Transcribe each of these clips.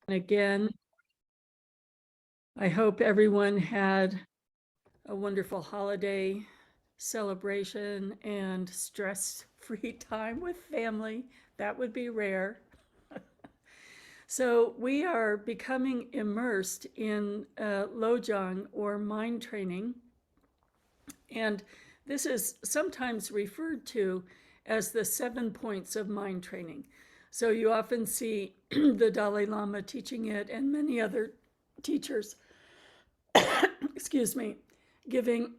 Again, I hope everyone had a wonderful holiday celebration and stress-free time with family. That would be rare. So we are becoming immersed in Lojong, or mind training. And this is sometimes referred to as the 7 points of mind training. So you often see the Dalai Lama teaching it and many other teachers, excuse me, giving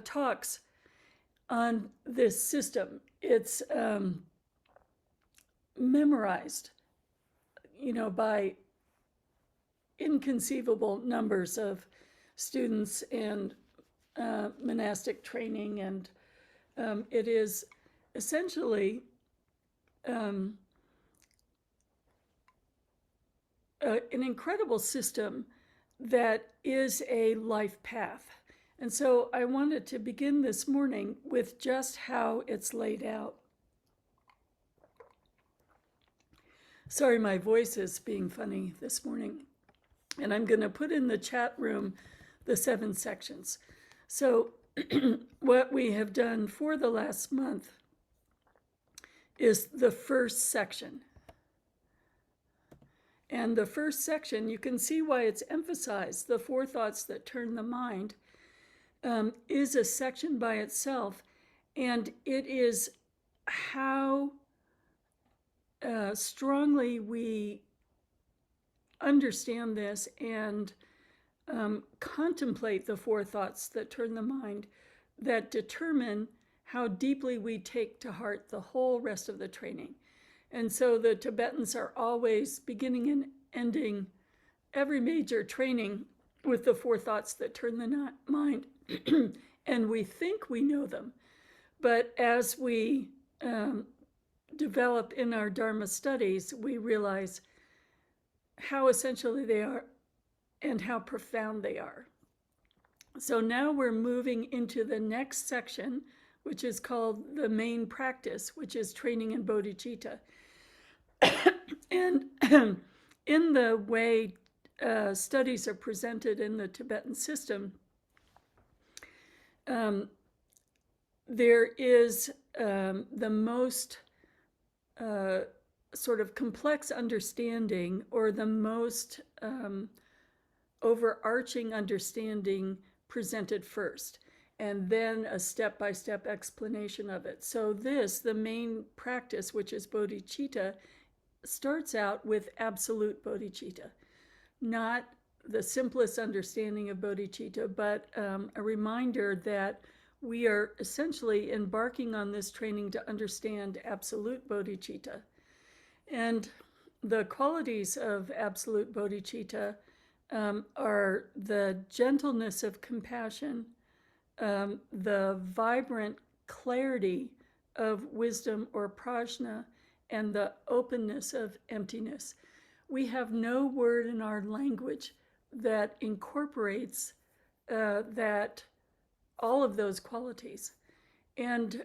talks on this system. It's memorized, by inconceivable numbers of students and monastic training, and it is essentially an incredible system that is a life path. And so I wanted to begin this morning with just how it's laid out. Sorry, my voice is being funny this morning. And I'm going to put in the chat room the 7 sections. So what we have done for the last month is the first section. And the first section, you can see why it's emphasized, the 4 thoughts that turn the mind, is a section by itself. And it is how strongly we understand this and contemplate the 4 thoughts that turn the mind that determine how deeply we take to heart the whole rest of the training. And so the Tibetans are always beginning and ending every major training with the 4 thoughts that turn the mind. And we think we know them. But as we develop in our Dharma studies, we realize how essentially they are and how profound they are. So now we're moving into the next section, which is called the main practice, which is training in bodhicitta. And in the way studies are presented in the Tibetan system, there is the most sort of complex understanding, or the most overarching understanding presented first, and then a step-by-step explanation of it. So the main practice, which is bodhicitta, starts out with absolute bodhicitta, not the simplest understanding of bodhicitta, but a reminder that we are essentially embarking on this training to understand absolute bodhicitta. And the qualities of absolute bodhicitta are the gentleness of compassion, the vibrant clarity of wisdom or prajna, and the openness of emptiness. We have no word in our language that incorporates that all of those qualities. And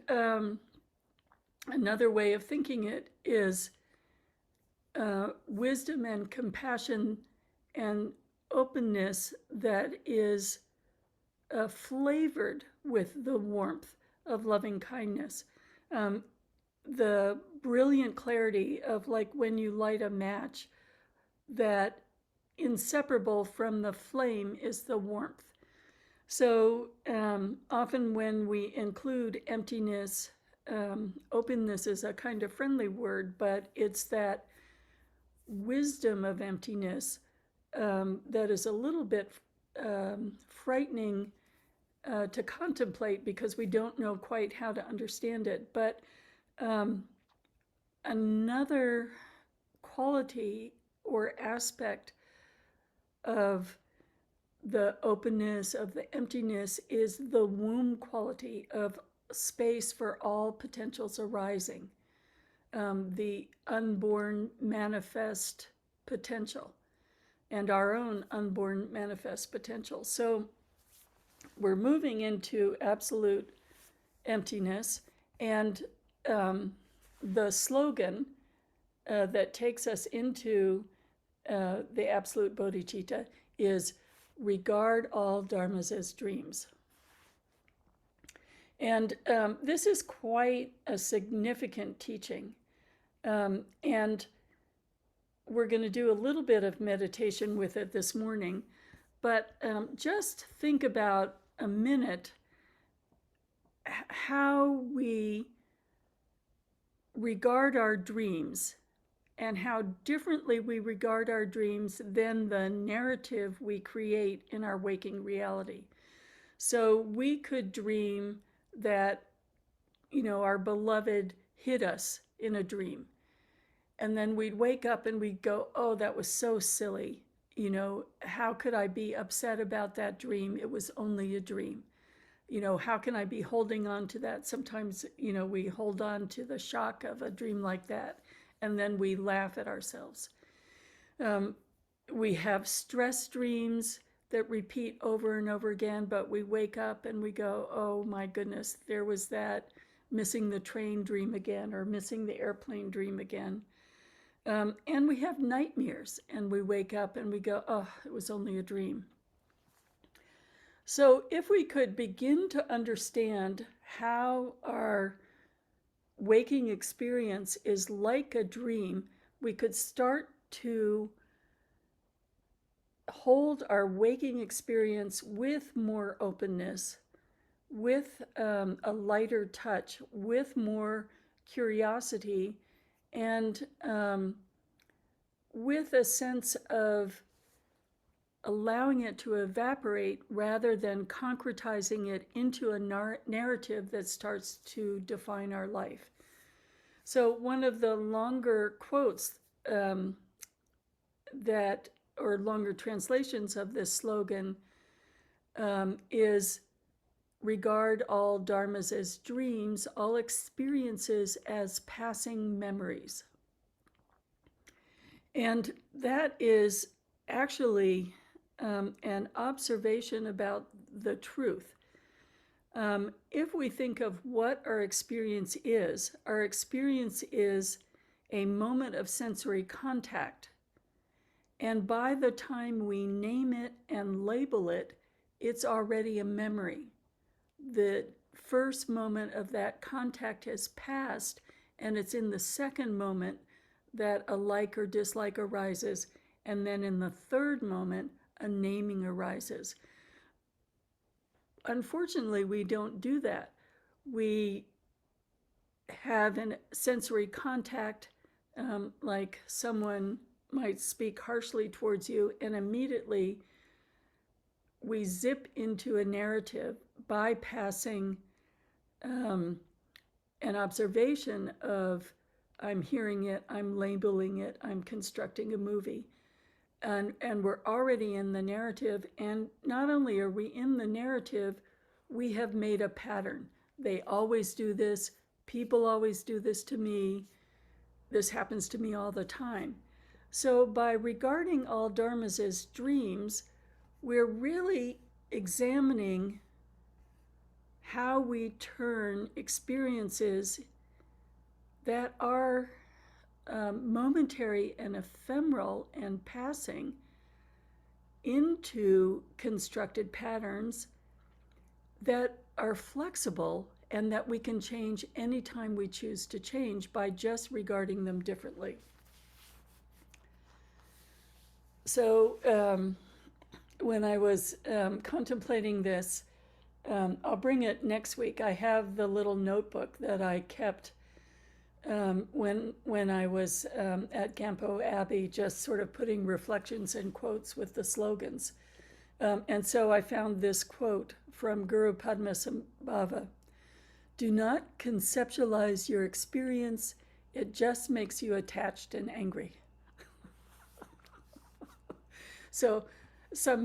another way of thinking it is wisdom and compassion and openness that is flavored with the warmth of loving kindness. The brilliant clarity of, like, when you light a match, that inseparable from the flame is the warmth. So often when we include emptiness, openness is a kind of friendly word, but it's that wisdom of emptiness that is a little bit frightening to contemplate, because we don't know quite how to understand it. But another quality or aspect of the openness, of the emptiness, is the womb quality of space for all potentials arising, the unborn manifest potential, and our own unborn manifest potential. So we're moving into absolute emptiness, and the slogan that takes us into the absolute bodhicitta, is regard all dharmas as dreams. And this is quite a significant teaching. And we're going to do a little bit of meditation with it this morning. But just think about a minute how we regard our dreams and how differently we regard our dreams than the narrative we create in our waking reality. So we could dream that, our beloved hit us in a dream. And then we'd wake up and we'd go, oh, that was so silly. How could I be upset about that dream? It was only a dream. How can I be holding on to that? Sometimes, we hold on to the shock of a dream like that, and then we laugh at ourselves. We have stress dreams that repeat over and over again, but we wake up and we go, oh my goodness, there was that missing the train dream again, or missing the airplane dream again. And we have nightmares, and we wake up and we go, oh, it was only a dream. So if we could begin to understand how our waking experience is like a dream, we could start to hold our waking experience with more openness, with a lighter touch, with more curiosity, and with a sense of allowing it to evaporate rather than concretizing it into a narrative that starts to define our life. So one of the longer quotes or longer translations of this slogan is, regard all dharmas as dreams, all experiences as passing memories. And that is actually an observation about the truth. If we think of what our experience is a moment of sensory contact. And by the time we name it and label it, it's already a memory. The first moment of that contact has passed, and it's in the second moment that a like or dislike arises, and then in the third moment, a naming arises. Unfortunately, we don't do that. We have a sensory contact, like someone might speak harshly towards you, and immediately we zip into a narrative, bypassing an observation of, I'm hearing it, I'm labeling it, I'm constructing a movie. And we're already in the narrative, and not only are we in the narrative, we have made a pattern. They always do this, people always do this to me, this happens to me all the time. So by regarding all dharmas as dreams, we're really examining how we turn experiences that are momentary and ephemeral and passing into constructed patterns that are flexible and that we can change anytime we choose to change by just regarding them differently. So when I was contemplating this, I'll bring it next week. I have the little notebook that I kept when I was at Gampo Abbey, just sort of putting reflections and quotes with the slogans. And so I found this quote from Guru Padmasambhava: "Do not conceptualize your experience, it just makes you attached and angry." So some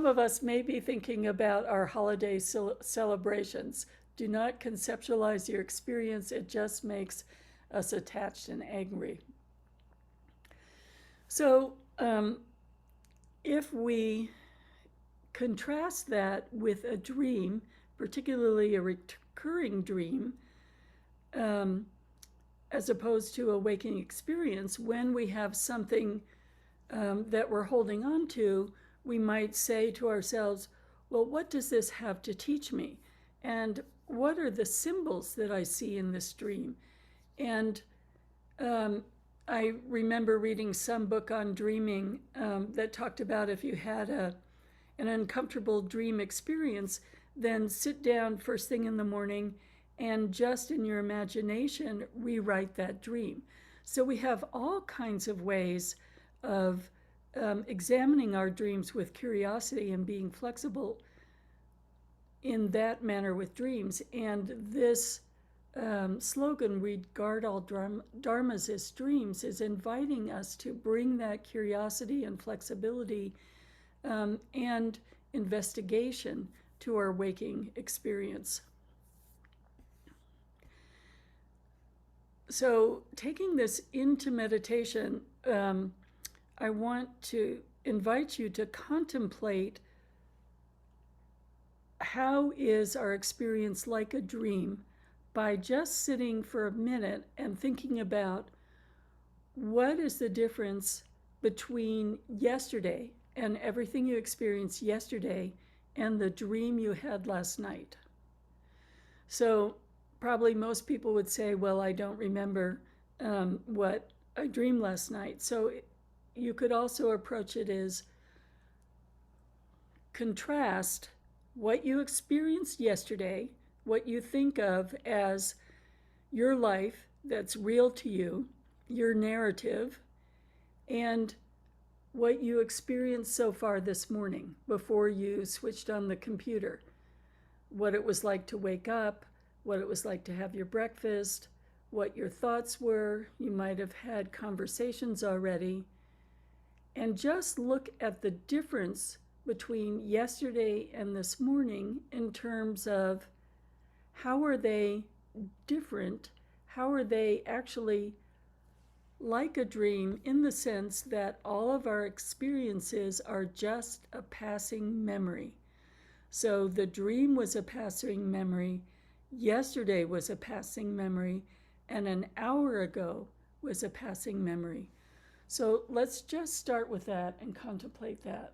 of us may be thinking about our holiday celebrations. Do not conceptualize your experience, it just makes us attached and angry. So if we contrast that with a dream, particularly a recurring dream, as opposed to a waking experience, when we have something that we're holding on to, we might say to ourselves, well, what does this have to teach me? And what are the symbols that I see in this dream? And I remember reading some book on dreaming that talked about if you had an uncomfortable dream experience, then sit down first thing in the morning and just in your imagination rewrite that dream. So we have all kinds of ways of examining our dreams with curiosity and being flexible in that manner with dreams. And this slogan, regard all dharmas as dreams, is inviting us to bring that curiosity and flexibility and investigation to our waking experience. So taking this into meditation, I want to invite you to contemplate how is our experience like a dream by just sitting for a minute and thinking about what is the difference between yesterday and everything you experienced yesterday and the dream you had last night. So probably most people would say, well, I don't remember what I dreamed last night. So you could also approach it as contrast what you experienced yesterday, what you think of as your life that's real to you, your narrative, and what you experienced so far this morning before you switched on the computer. What it was like to wake up, what it was like to have your breakfast, what your thoughts were. You might have had conversations already. And just look at the difference between yesterday and this morning in terms of how are they different? How are they actually like a dream, in the sense that all of our experiences are just a passing memory. So the dream was a passing memory, yesterday was a passing memory, and an hour ago was a passing memory. So let's just start with that and contemplate that.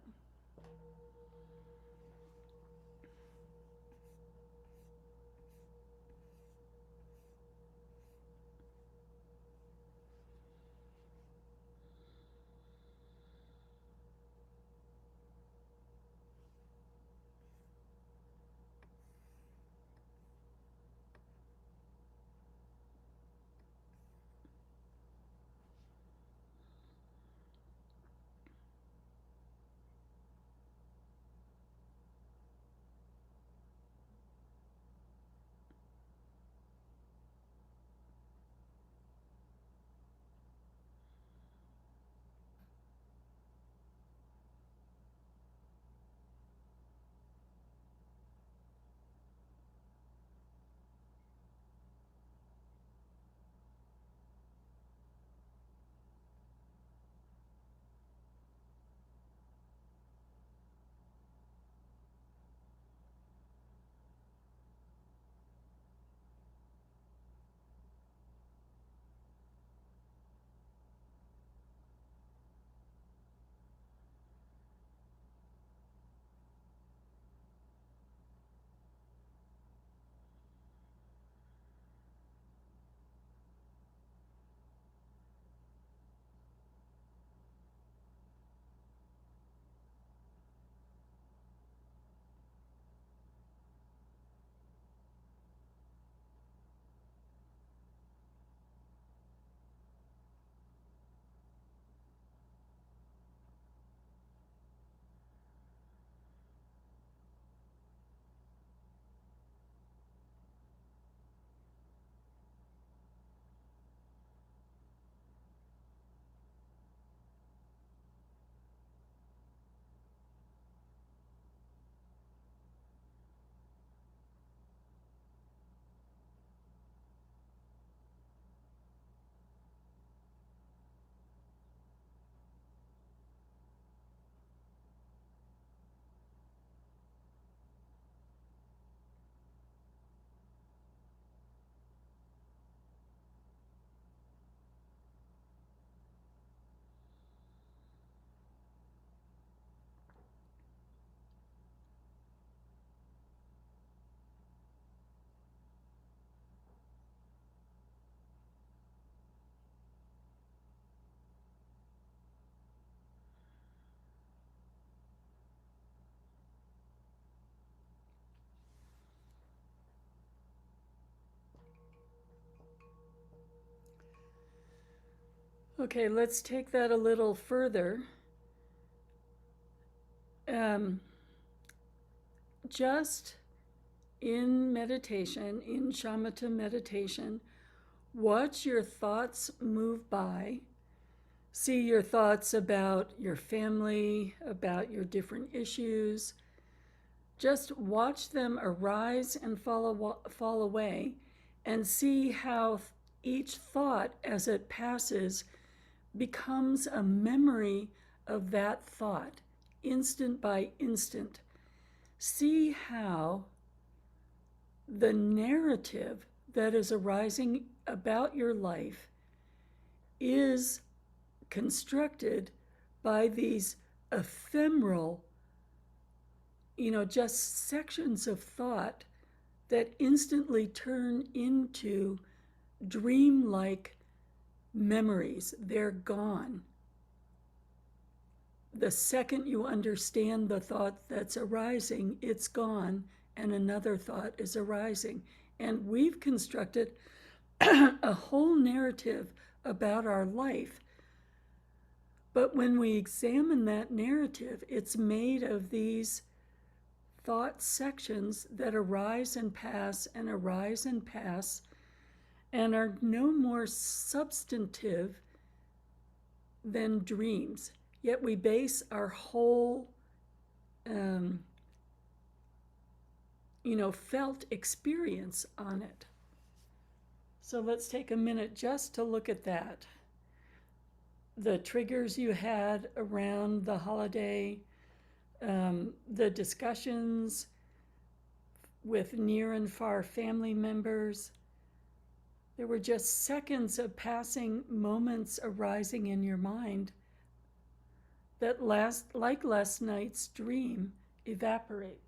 Okay, let's take that a little further. Um, just in meditation, in shamatha meditation, watch your thoughts move by. See your thoughts about your family, about your different issues. Just watch them arise and fall away, and see how each thought, as it passes, becomes a memory of that thought, instant by instant. See how the narrative that is arising about your life is constructed by these ephemeral, just sections of thought that instantly turn into dreamlike memories. They're gone. The second you understand the thought that's arising, it's gone, and another thought is arising. And we've constructed a whole narrative about our life. But when we examine that narrative, it's made of these thought sections that arise and pass and arise and pass and are no more substantive than dreams. Yet we base our whole, felt experience on it. So let's take a minute just to look at that. The triggers you had around the holiday, the discussions with near and far family members. There were just seconds of passing moments arising in your mind that, like last night's dream, evaporate.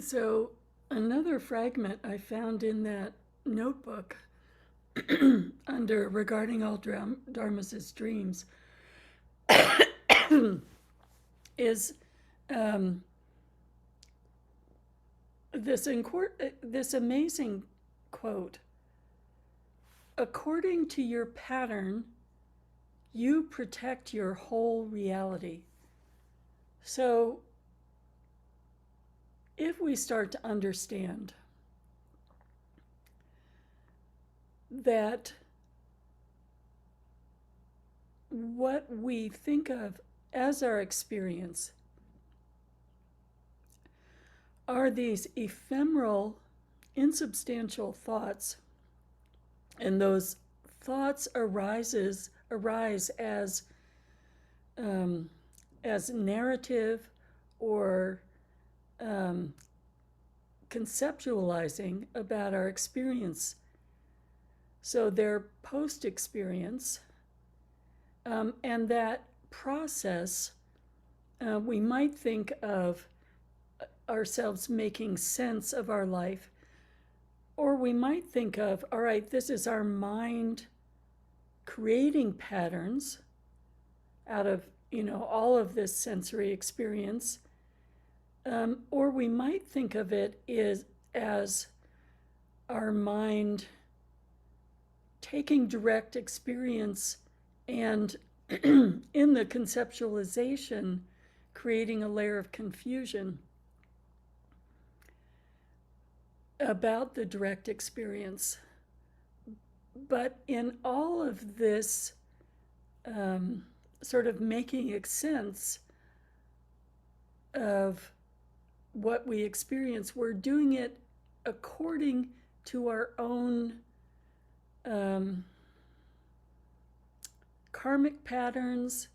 So, another fragment I found in that notebook under regarding all dharmas as dreams is this amazing quote. According to your pattern, you protect your whole reality. So, if we start to understand that what we think of as our experience are these ephemeral, insubstantial thoughts, and those thoughts arise as narrative or conceptualizing about our experience. So they're post-experience, and that process, we might think of ourselves making sense of our life, or we might think of, all right, this is our mind creating patterns out of, all of this sensory experience. Or we might think of it as our mind taking direct experience and in the conceptualization, creating a layer of confusion about the direct experience. But in all of this sort of making sense of what we experience, we're doing it according to our own karmic patterns,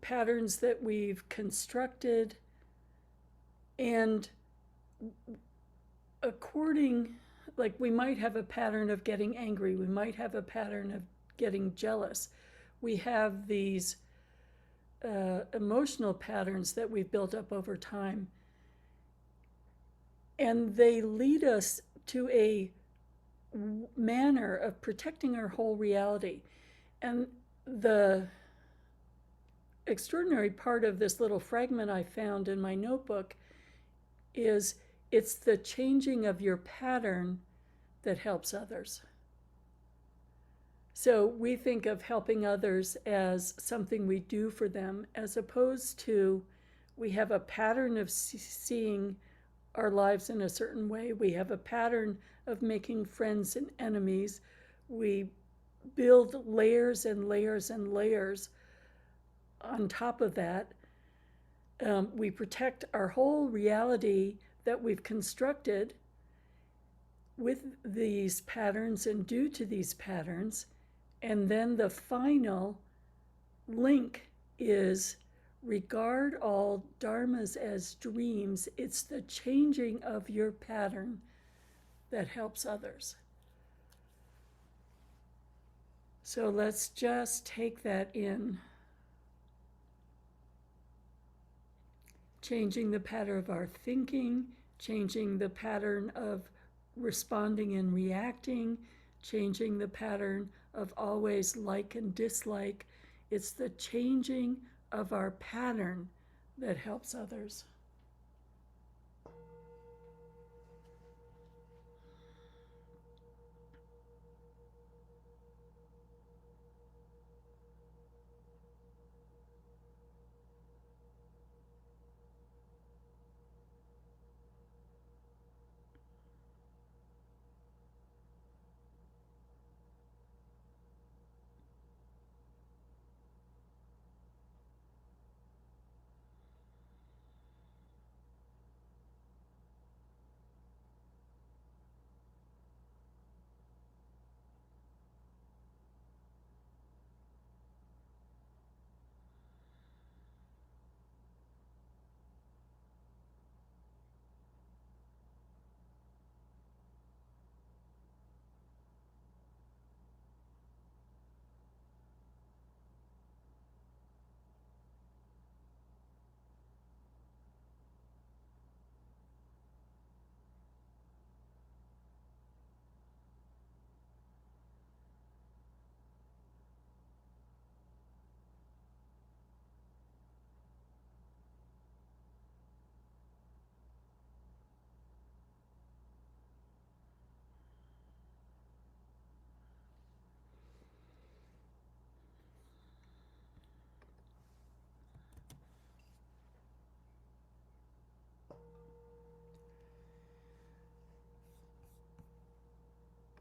patterns that we've constructed, and like we might have a pattern of getting angry, we might have a pattern of getting jealous. We have these emotional patterns that we've built up over time, and they lead us to a manner of protecting our whole reality. And the extraordinary part of this little fragment I found in my notebook is it's the changing of your pattern that helps others. So we think of helping others as something we do for them, as opposed to we have a pattern of seeing our lives in a certain way. We have a pattern of making friends and enemies. We build layers and layers and layers on top of that. We protect our whole reality that we've constructed with these patterns and due to these patterns. And then the final link is regard all dharmas as dreams. It's the changing of your pattern that helps others. So let's just take that in. Changing the pattern of our thinking, changing the pattern of responding and reacting, changing the pattern of always like and dislike. It's the changing of our pattern that helps others.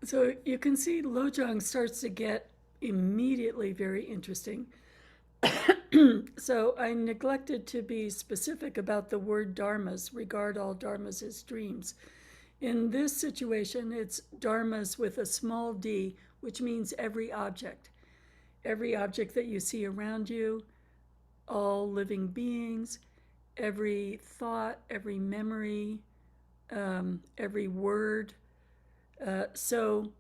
So you can see Lojong starts to get immediately very interesting. So I neglected to be specific about the word dharmas, regard all dharmas as dreams. In this situation, it's dharmas with a small d, which means every object. Every object that you see around you, all living beings, every thought, every memory, every word. So,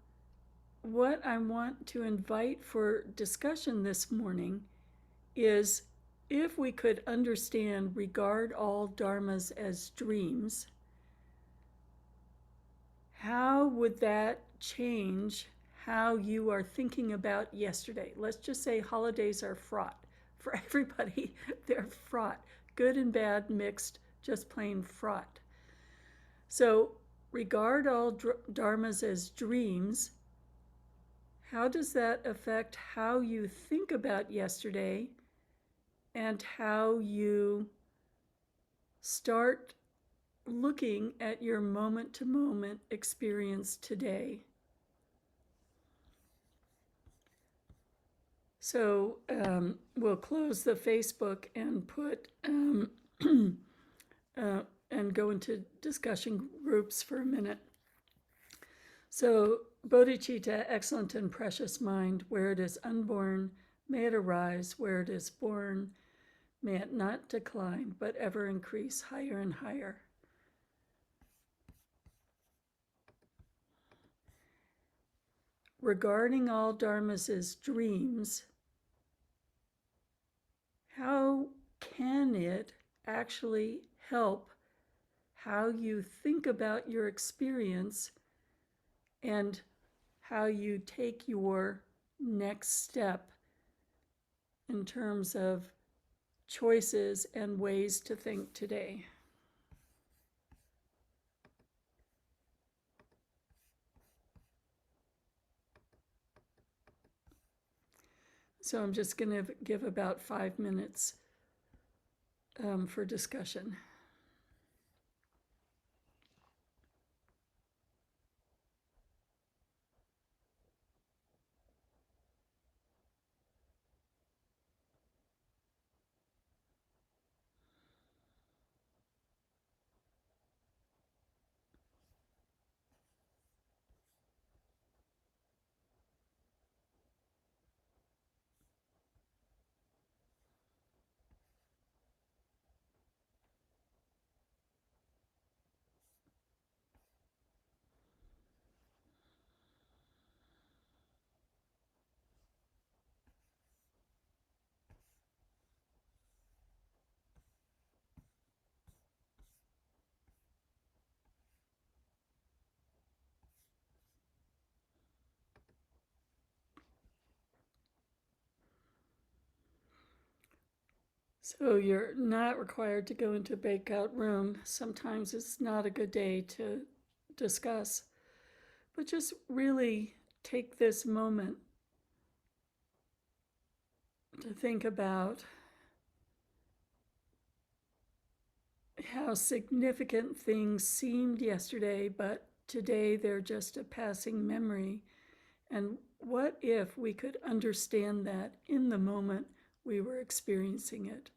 what I want to invite for discussion this morning is if we could understand regard all dharmas as dreams, how would that change how you are thinking about yesterday? Let's just say holidays are fraught. For everybody, they're fraught. Good and bad mixed, just plain fraught. So, regard all dharmas as dreams. How does that affect how you think about yesterday and how you start looking at your moment to moment experience today? So we'll close the Facebook and put and go into discussion groups for a minute. So, bodhicitta, excellent and precious mind, where it is unborn, may it arise. Where it is born, may it not decline, but ever increase higher and higher. Regarding all dharmas as dreams, how can it actually help how you think about your experience and how you take your next step in terms of choices and ways to think today? So I'm just going to give about 5 minutes for discussion. So you're not required to go into a breakout room. Sometimes it's not a good day to discuss, but just really take this moment to think about how significant things seemed yesterday, but today they're just a passing memory. And what if we could understand that in the moment we were experiencing it?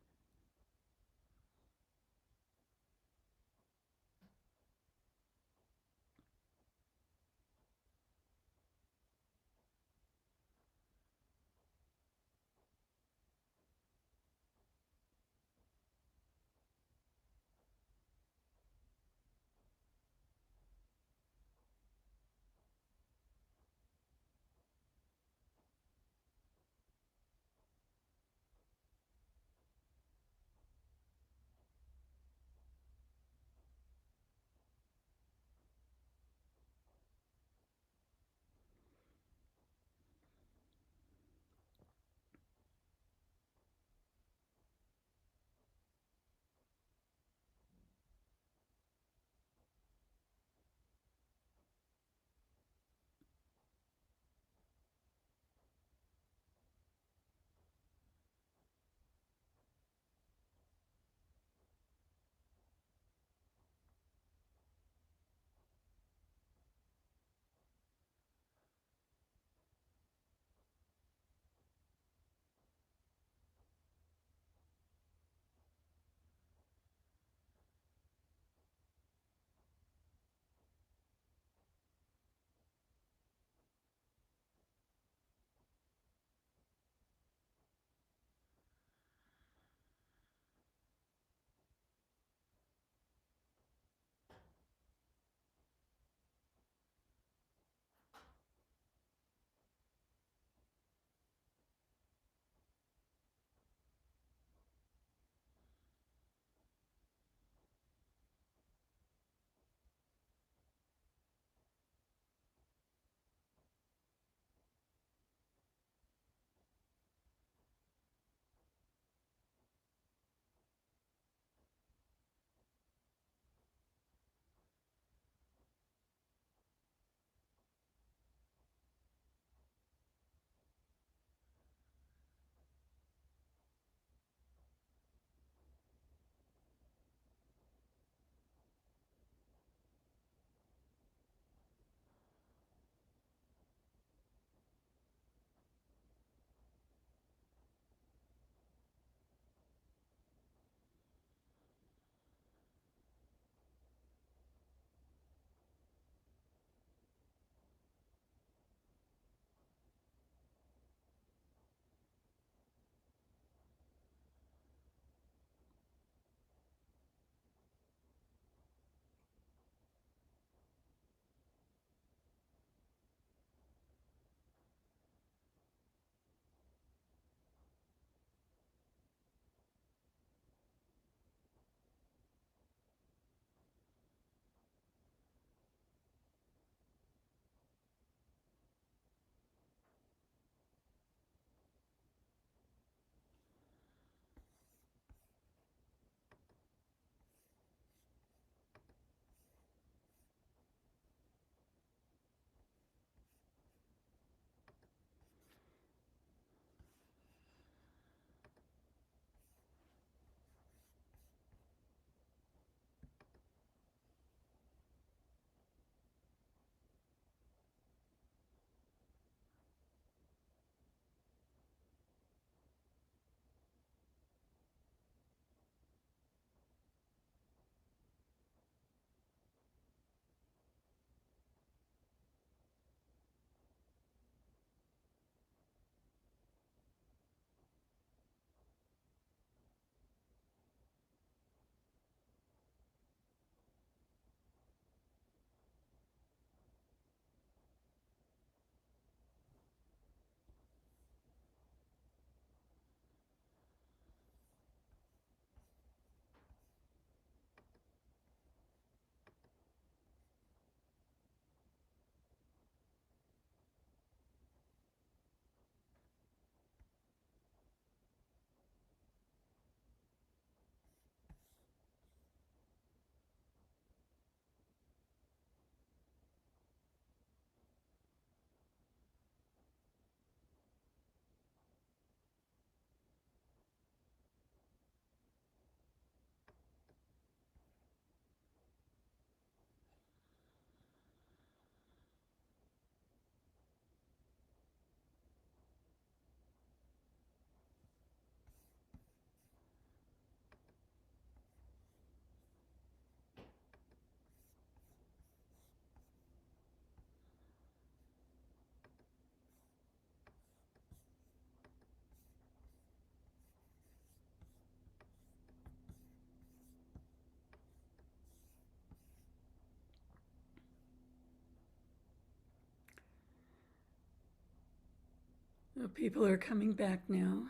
People are coming back now.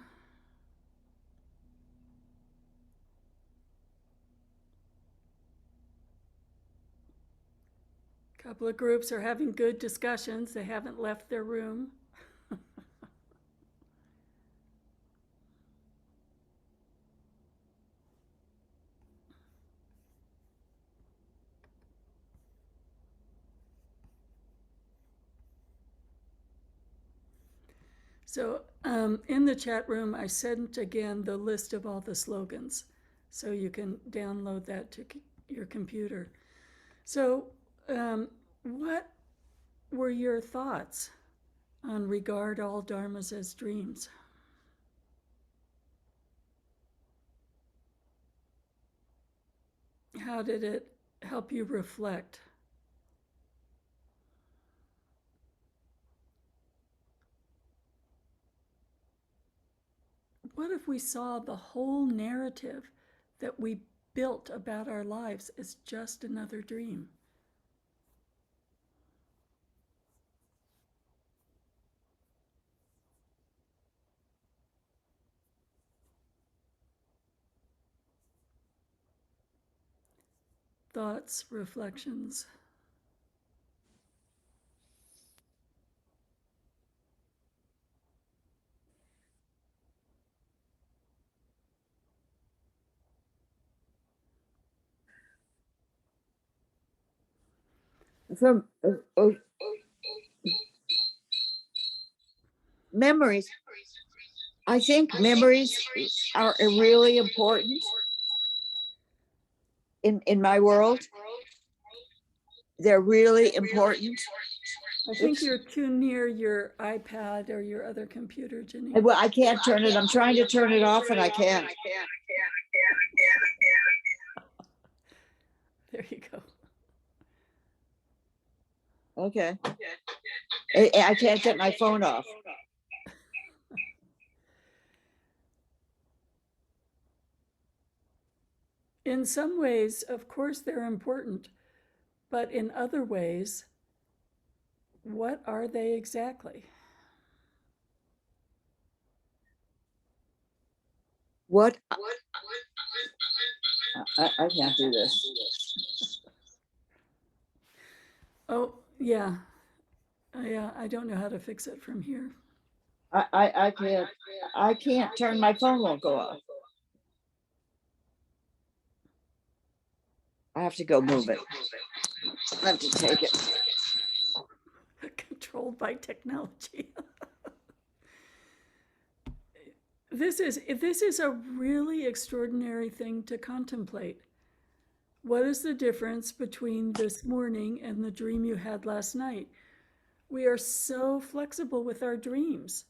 A couple of groups are having good discussions. They haven't left their room. So in the chat room, I sent again the list of all the slogans, so you can download that to your computer. So what were your thoughts on regard all dharmas as dreams? How did it help you reflect? What if we saw the whole narrative that we built about our lives as just another dream? Thoughts, reflections. From memories, I think memories are really important in my world. They're really important. I think you're too near your iPad or your other computer, Jenny. Well, I can't turn it. I'm trying to turn it off and I can't. There you go. Okay. I can't get my phone off. In some ways, of course, they're important, but in other ways, what are they exactly? What? I can't do this. Oh, yeah. Yeah, I don't know how to fix it from here. I can't turn my phone, won't go off. I have to go move it. I have to take it. Controlled by technology. This is a really extraordinary thing to contemplate. What is the difference between this morning and the dream you had last night? We are so flexible with our dreams,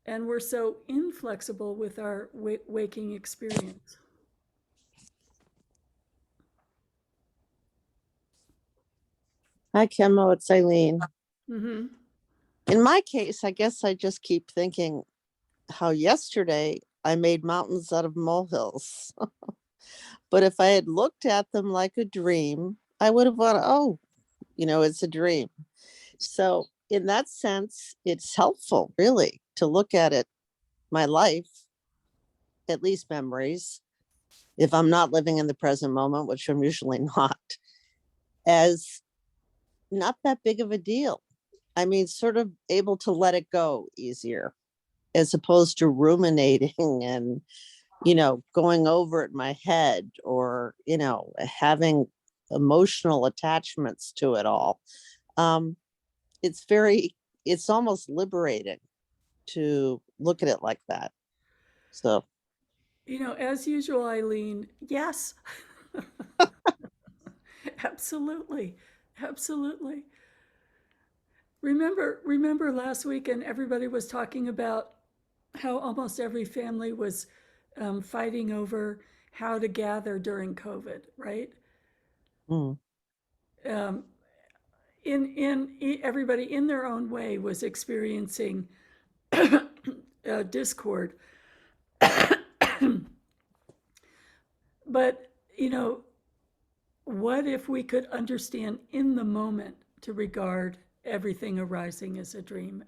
and we're so inflexible with our waking experience. Hi, Khenmo, it's Eileen. Mm-hmm. In my case, I guess I just keep thinking how yesterday I made mountains out of molehills. But if I had looked at them like a dream, I would have thought, oh, it's a dream. So in that sense, it's helpful, really, to look at it, my life, at least memories, if I'm not living in the present moment, which I'm usually not, as not that big of a deal. I mean, sort of able to let it go easier, as opposed to ruminating and, going over it in my head or, having emotional attachments to it all. It's almost liberating to look at it like that. So, As usual, Eileen, yes. Absolutely. Absolutely. Remember last weekend, everybody was talking about how almost every family was fighting over how to gather during COVID, right? mm. Um, everybody in their own way was experiencing discord. But what if we could understand in the moment to regard everything arising as a dream?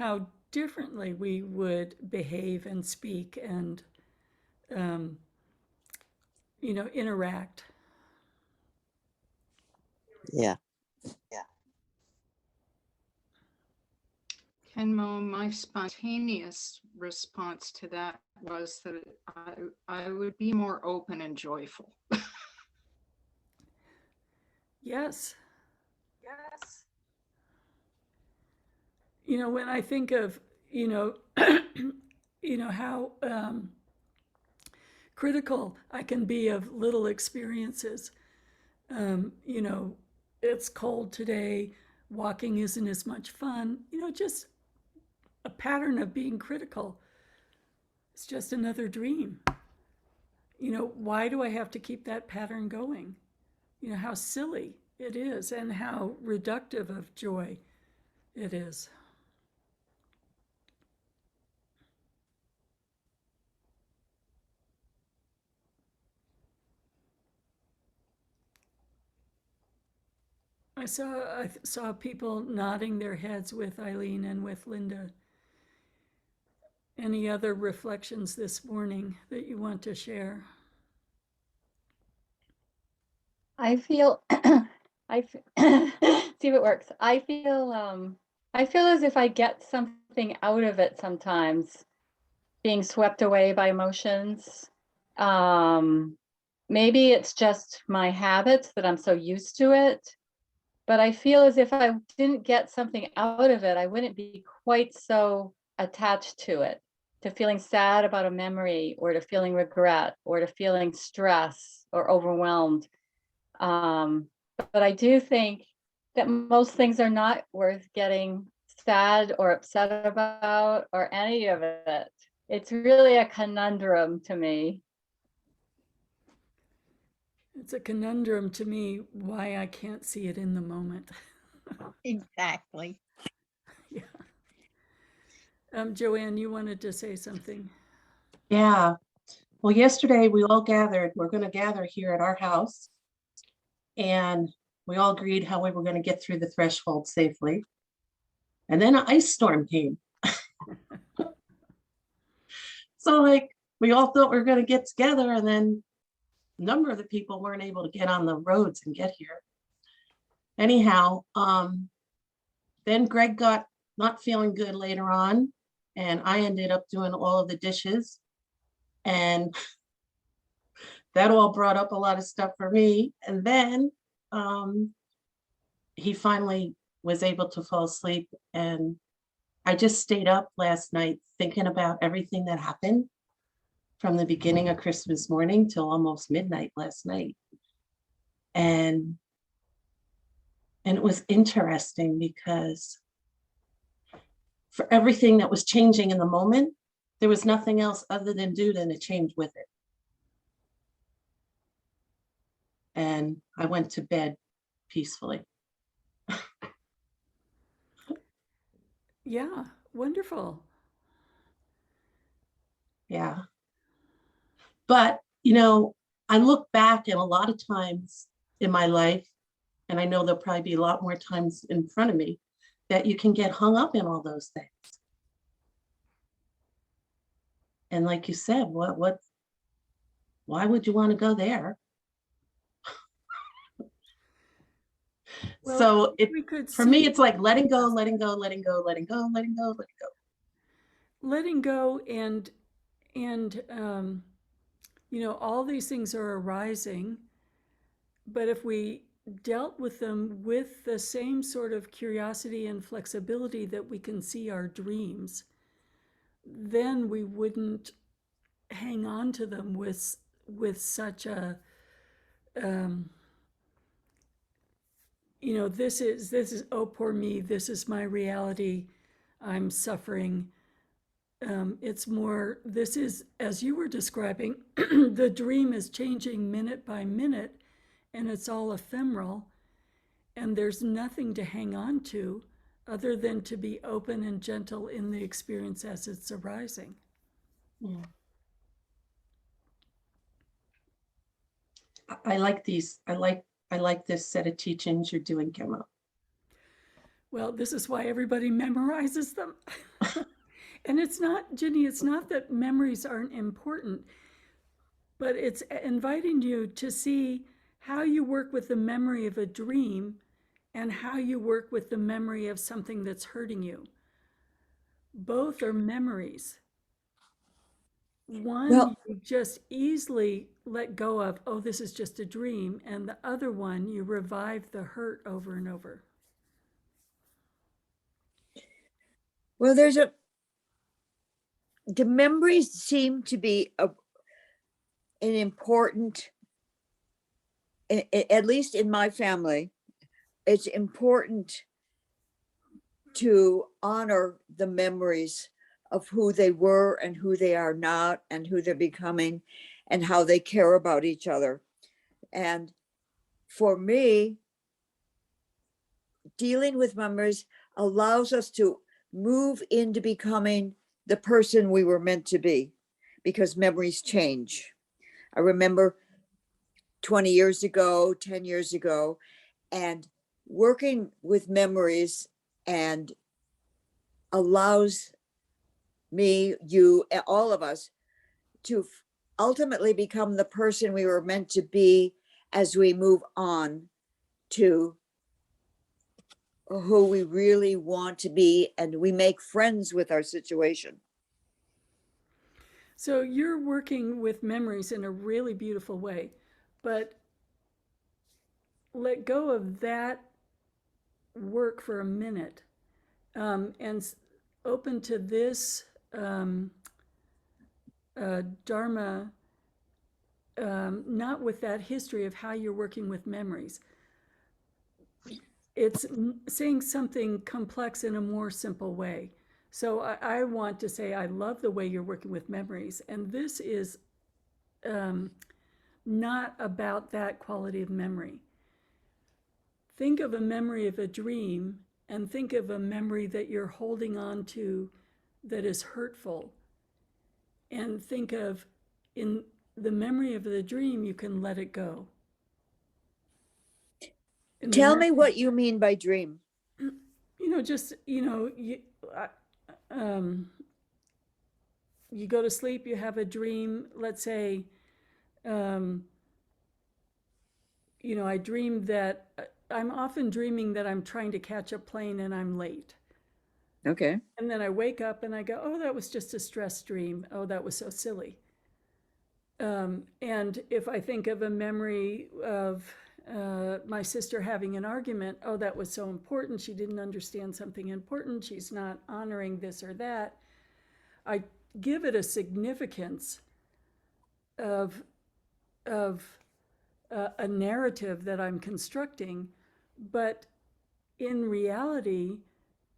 how differently we would behave and speak and, interact. Yeah. Khenmo, my spontaneous response to that was that I would be more open and joyful. Yes. Yes. When I think of, how critical I can be of little experiences. It's cold today, walking isn't as much fun, just a pattern of being critical. It's just another dream. Why do I have to keep that pattern going? How silly it is and how reductive of joy it is. I saw people nodding their heads with Eileen and with Linda. Any other reflections this morning that you want to share? I feel see if it works. I feel as if I get something out of it sometimes, being swept away by emotions. Maybe it's just my habits that I'm so used to it, but I feel as if I didn't get something out of it, I wouldn't be quite so attached to it, to feeling sad about a memory or to feeling regret or to feeling stress or overwhelmed. But I do think that most things are not worth getting sad or upset about or any of it. It's really a conundrum to me. It's a conundrum to me why I can't see it in the moment. Exactly. Yeah. Joanne, you wanted to say something. Yeah. Well, yesterday we all gathered. We're going to gather here at our house. And we all agreed how we were going to get through the threshold safely. And then an ice storm came. So we all thought we were going to get together, and then a number of the people weren't able to get on the roads and get here. Anyhow, then Greg got not feeling good later on, and I ended up doing all of the dishes. And that all brought up a lot of stuff for me. And then he finally was able to fall asleep, and I just stayed up last night thinking about everything that happened from the beginning of Christmas morning till almost midnight last night. And it was interesting because for everything that was changing in the moment, there was nothing else other than do than to change with it. And I went to bed peacefully. Yeah, wonderful. Yeah. But, I look back at a lot of times in my life, and I know there'll probably be a lot more times in front of me, that you can get hung up in all those things. And like you said, why would you want to go there? Well, So for me, see, it's like letting go, letting go, letting go, letting go, letting go, letting go. letting go and all these things are arising, but if we dealt with them with the same sort of curiosity and flexibility that we can see our dreams, then we wouldn't hang on to them with such a this is, oh, poor me, this is my reality, I'm suffering. It's more, this is, as you were describing, the dream is changing minute by minute, and it's all ephemeral, and there's nothing to hang on to other than to be open and gentle in the experience as it's arising. Yeah. I like this set of teachings you're doing, Khenmo. Well, this is why everybody memorizes them. And it's not, Ginny, it's not that memories aren't important, but it's inviting you to see how you work with the memory of a dream and how you work with the memory of something that's hurting you. Both are memories. One Well, you just easily let go of, oh, this is just a dream, and the other one you revive the hurt over and over. well, the memories seem to be an important, at least in my family, it's important to honor the memories of who they were and who they are not and who they're becoming and how they care about each other. And for me, dealing with memories allows us to move into becoming the person we were meant to be, because memories change. I remember 20 years ago, 10 years ago, and working with memories and allows me, you, all of us to ultimately become the person we were meant to be as we move on to who we really want to be, and we make friends with our situation. So you're working with memories in a really beautiful way, but let go of that work for a minute, and open to this Dharma, not with that history of how you're working with memories. It's saying something complex in a more simple way. So I want to say, I love the way you're working with memories. And this is not about that quality of memory. Think of a memory of a dream and think of a memory that you're holding on to that is hurtful. And think of, in the memory of the dream, you can let it go. Tell me what you mean by dream. Just, you go to sleep, you have a dream, let's say, I dream that I'm often dreaming that I'm trying to catch a plane and I'm late. Okay. And then I wake up and I go, oh, that was just a stress dream. Oh, that was so silly. And if I think of a memory of my sister having an argument, oh, that was so important. She didn't understand something important. She's not honoring this or that. I give it a significance of a narrative that I'm constructing, but in reality,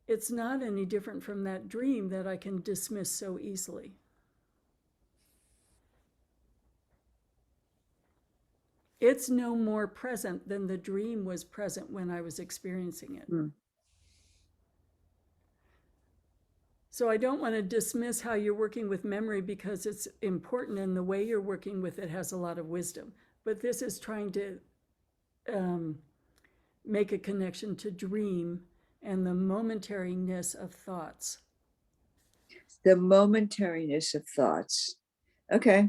it's not any different from that dream that I can dismiss so easily. It's no more present than the dream was present when I was experiencing it. So I don't want to dismiss how you're working with memory because it's important and the way you're working with it has a lot of wisdom. But this is trying to make a connection to dream and the momentariness of thoughts. The momentariness of thoughts. Okay.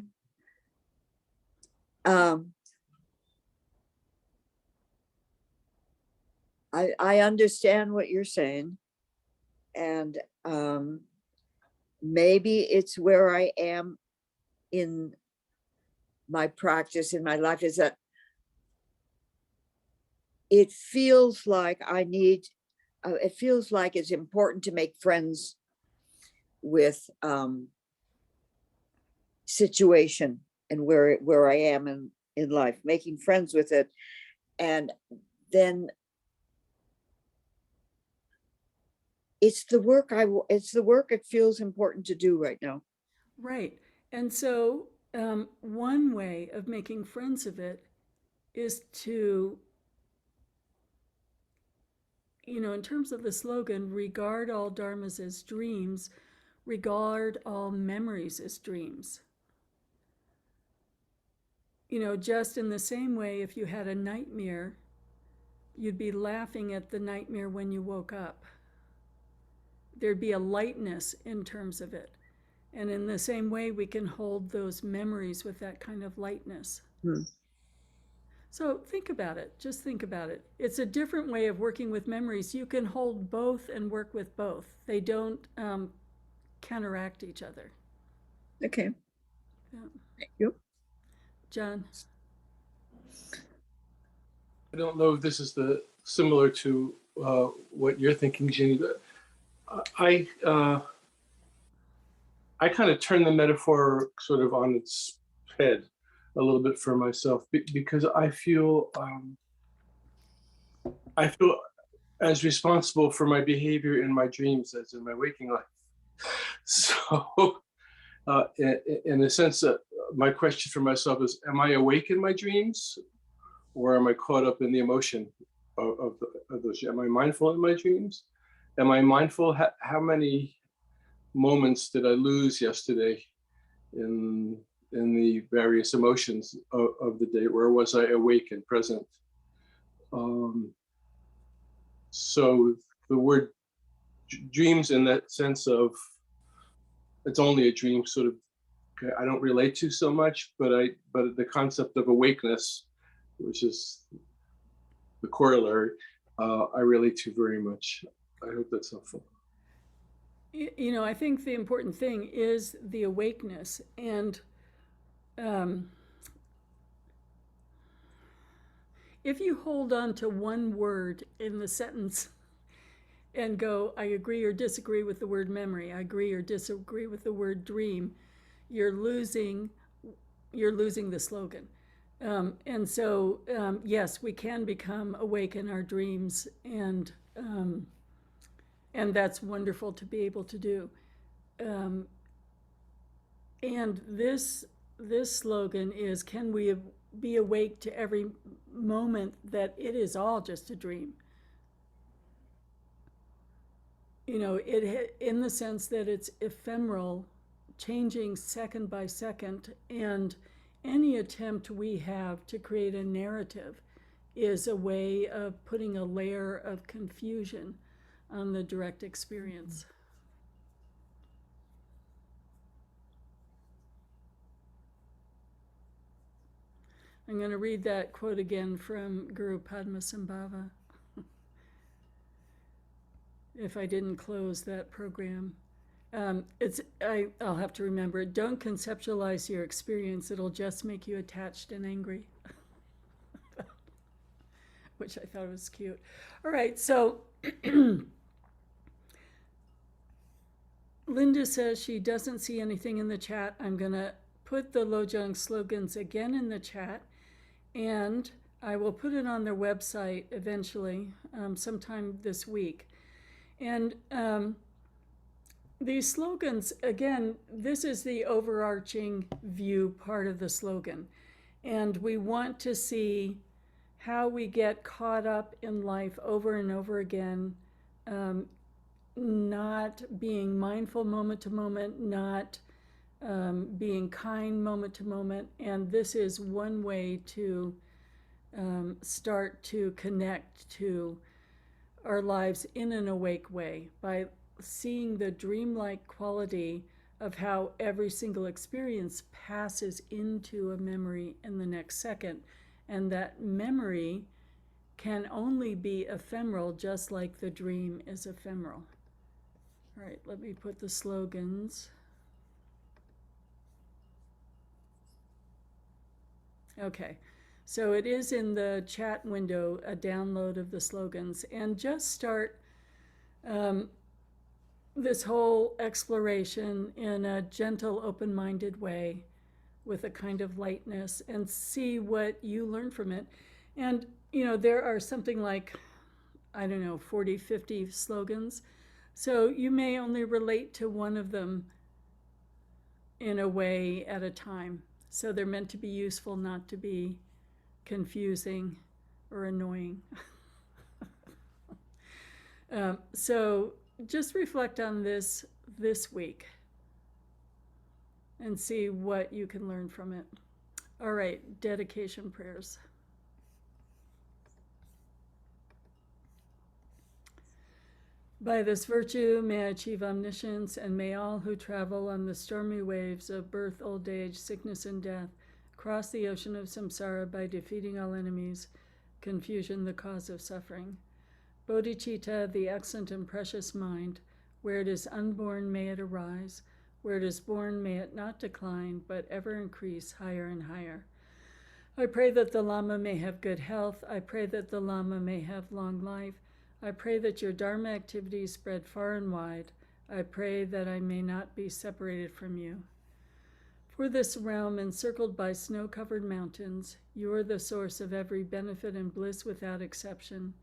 I understand what you're saying. And maybe it's where I am in my practice, in my life, is that it feels like it feels like it's important to make friends with situation and where I am in life, making friends with it. And then it's the work it feels important to do right now. Right. And so one way of making friends of it is to, in terms of the slogan, regard all dharmas as dreams, regard all memories as dreams. Just in the same way, if you had a nightmare, You'd be laughing at the nightmare when you woke up. There'd be a lightness in terms of it. And in the same way, we can hold those memories with that kind of lightness. Hmm. So think about it. Just think about it. It's a different way of working with memories. You can hold both and work with both. They don't counteract each other. Okay. Yeah. Thank you. John? I don't know if this is similar to what you're thinking, Ginny, but I kind of turn the metaphor sort of on its head a little bit for myself because I feel as responsible for my behavior in my dreams as in my waking life. So, in a sense, my question for myself is: am I awake in my dreams, or am I caught up in the emotion of those? Am I mindful in my dreams? Am I mindful? How many moments did I lose yesterday in the various emotions of the day? Where was I awake and present? So the word dreams, in that sense of it's only a dream, sort of, I don't relate to so much, but the concept of awakeness, which is the corollary, I relate to very much. I hope that's helpful. You know, I think the important thing is the awakeness. And if you hold on to one word in the sentence and go, I agree or disagree with the word memory, I agree or disagree with the word dream, you're losing the slogan. And so, yes, we can become awake in our dreams, and that's wonderful to be able to do. And this slogan is: can we be awake to every moment that it is all just a dream? You know, it in the sense that it's ephemeral, changing second by second, and any attempt we have to create a narrative is a way of putting a layer of confusion on the direct experience. I'm going to read that quote again from Guru Padmasambhava, if I didn't close that program. I'll have to remember it. Don't conceptualize your experience. It'll just make you attached and angry. Which I thought was cute. All right, so Linda says she doesn't see anything in the chat. I'm going to put the Lojong slogans again in the chat, and I will put it on their website eventually, sometime this week. And these slogans, again, this is the overarching view part of the slogan. And we want to see how we get caught up in life over and over again, not being mindful moment to moment, not being kind moment to moment. And this is one way to start to connect to our lives in an awake way, by seeing the dreamlike quality of how every single experience passes into a memory in the next second. And that memory can only be ephemeral, just like the dream is ephemeral. All right, let me put the slogans. Okay, so it is in the chat window, a download of the slogans, and just start this whole exploration in a gentle, open-minded way with a kind of lightness, and see what you learn from it. And, you know, there are something like, I don't know, 40, 50 slogans. So you may only relate to one of them in a way at a time. So they're meant to be useful, not to be confusing or annoying. So just reflect on this week and see what you can learn from it. All right, dedication prayers. By this virtue, may I achieve omniscience, and may all who travel on the stormy waves of birth, old age, sickness, and death cross the ocean of samsara by defeating all enemies, confusion, the cause of suffering. Bodhicitta, the excellent and precious mind, where it is unborn, may it arise. Where it is born, may it not decline, but ever increase higher and higher. I pray that the Lama may have good health. I pray that the Lama may have long life. I pray that your Dharma activities spread far and wide. I pray that I may not be separated from you. For this realm, encircled by snow-covered mountains, you are the source of every benefit and bliss without exception.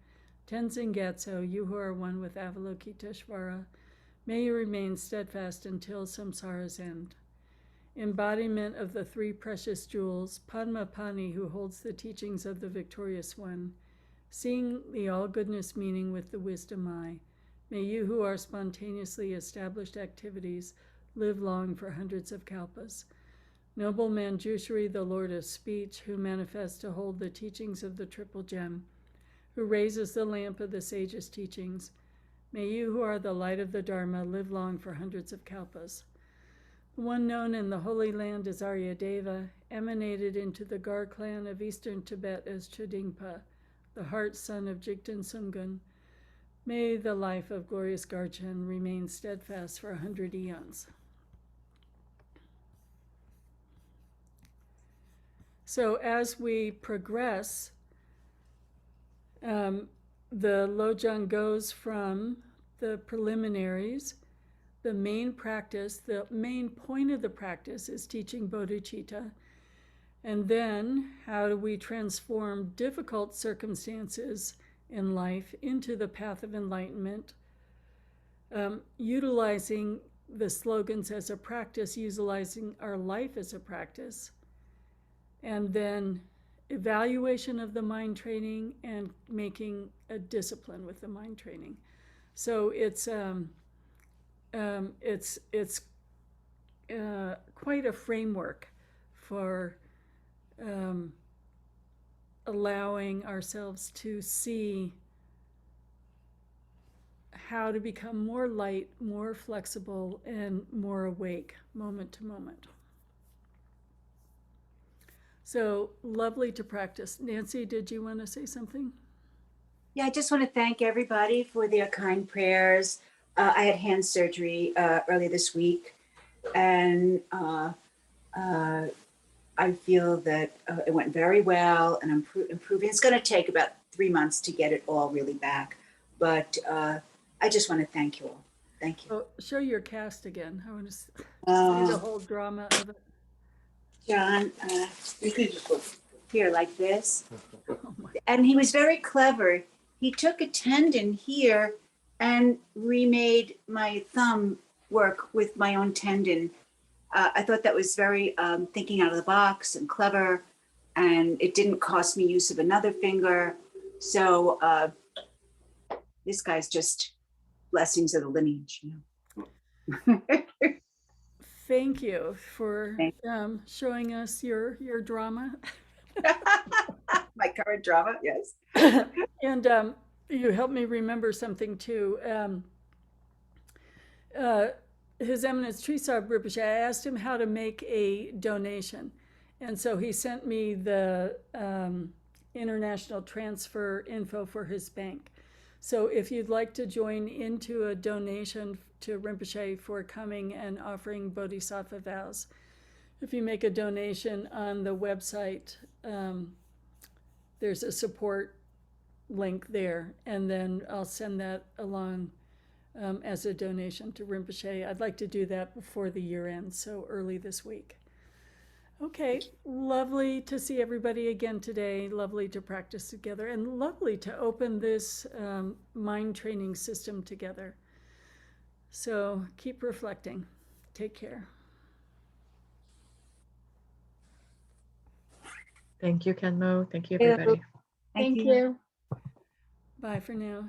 Tenzin Gyatso, you who are one with Avalokiteshvara, may you remain steadfast until samsara's end. Embodiment of the three precious jewels, Padma Pani, who holds the teachings of the victorious one, seeing the all-goodness meaning with the wisdom eye, may you who are spontaneously established activities live long for hundreds of kalpas. Noble Manjushri, the Lord of Speech, who manifests to hold the teachings of the Triple Gem, who raises the lamp of the sage's teachings, may you who are the light of the Dharma live long for hundreds of kalpas. The one known in the Holy Land as Aryadeva, emanated into the Gar clan of eastern Tibet as Chodingpa, the heart son of Jigten Sumgun. May the life of glorious Garchen remain steadfast for 100 eons. So as we progress, the Lojong goes from the preliminaries. The main practice, the main point of the practice is teaching bodhicitta. And then how do we transform difficult circumstances in life into the path of enlightenment, utilizing the slogans as a practice, utilizing our life as a practice, and then evaluation of the mind training and making a discipline with the mind training. So it's quite a framework for allowing ourselves to see how to become more light, more flexible, and more awake moment to moment. So lovely to practice. Nancy, did you want to say something? Yeah, I just want to thank everybody for their kind prayers. I had hand surgery earlier this week, and I feel that it went very well, and I'm improving. It's going to take about 3 months to get it all really back, but I just want to thank you all. Thank you. Oh, show your cast again. I want to see the whole drama of it. John, You could just look. here like this. Oh my. And he was very clever. He took a tendon here and remade my thumb work with my own tendon. I thought that was very thinking out of the box and clever, and it didn't cost me use of another finger. So this guy's just blessings of the lineage, you know. Thank you for Thank showing us your drama. My current drama, yes. And you helped me remember something too. His Eminence Trisab Rinpoche, I asked him how to make a donation. And so he sent me the international transfer info for his bank. So if you'd like to join into a donation to Rinpoche for coming and offering Bodhisattva vows, if you make a donation on the website, there's a support link there, and then I'll send that along as a donation to Rinpoche. I'd like to do that before the year ends, so early this week. Okay, lovely to see everybody again today. Lovely to practice together, and lovely to open this mind training system together. So keep reflecting. Take care. Thank you, Khenmo. Thank you, everybody. Thank Thank you. you. Bye for now.